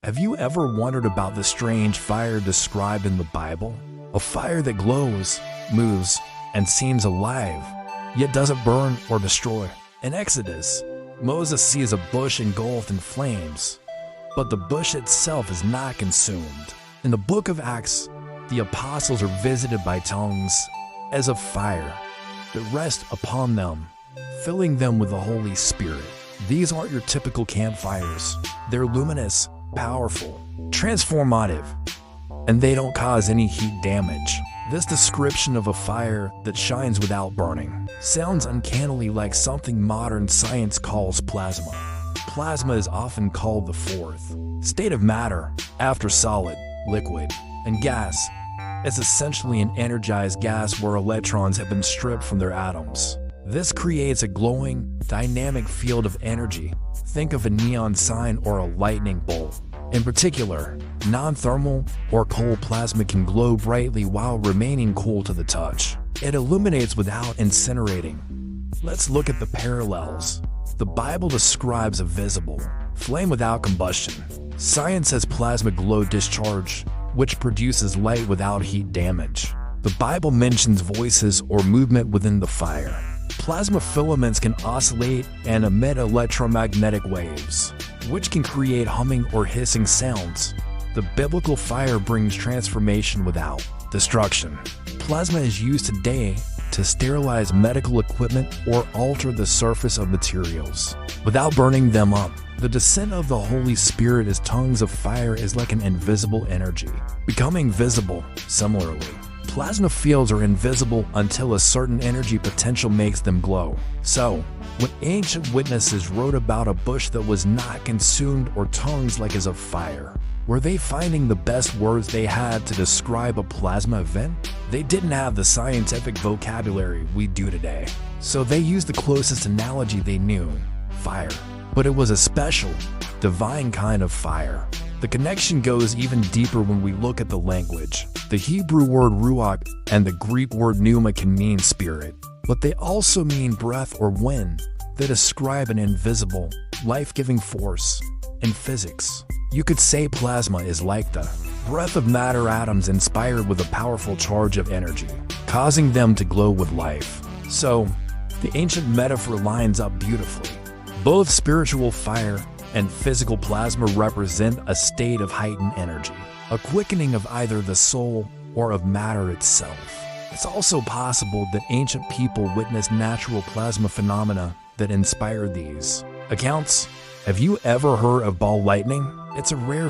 Have you ever wondered about the strange fire described in the Bible? A fire that glows, moves, and seems alive, yet doesn't burn or destroy. In Exodus, Moses sees a bush engulfed in flames, but the bush itself is not consumed. In the book of Acts, the apostles are visited by tongues as of fire that rest upon them, filling them with the Holy Spirit. These aren't your typical campfires. They're luminous, powerful, transformative, and they don't cause any heat damage. This description of a fire that shines without burning sounds uncannily like something modern science calls plasma. Plasma is often called the fourth state of matter, after solid, liquid, and gas. It's essentially an energized gas where electrons have been stripped from their atoms. This creates a glowing, dynamic field of energy. Think of a neon sign or a lightning bolt. In particular, non-thermal or cold plasma can glow brightly while remaining cool to the touch. It illuminates without incinerating. Let's look at the parallels. The Bible describes a visible flame without combustion. Science has plasma glow discharge, which produces light without heat damage. The Bible mentions voices or movement within the fire. Plasma filaments can oscillate and emit electromagnetic waves, which can create humming or hissing sounds. The biblical fire brings transformation without destruction. Plasma is used today to sterilize medical equipment or alter the surface of materials without burning them up. The descent of the Holy Spirit as tongues of fire is like an invisible energy, becoming visible. Similarly, plasma fields are invisible until a certain energy potential makes them glow. So, when ancient witnesses wrote about a bush that was not consumed or tongues like as of fire, were they finding the best words they had to describe a plasma event? They didn't have the scientific vocabulary we do today, so they used the closest analogy they knew: fire. But it was a special, divine kind of fire. The connection goes even deeper when we look at the language. The Hebrew word ruach and the Greek word pneuma can mean spirit, but they also mean breath or wind. They describe an invisible, life-giving force. In physics, you could say plasma is like the breath of matter atoms inspired with a powerful charge of energy, causing them to glow with life. So, the ancient metaphor lines up beautifully. Both spiritual fire and physical plasma represent a state of heightened energy, a quickening of either the soul or of matter itself. It's also possible that ancient people witnessed natural plasma phenomena that inspired these accounts. Have you ever heard of ball lightning? It's a rare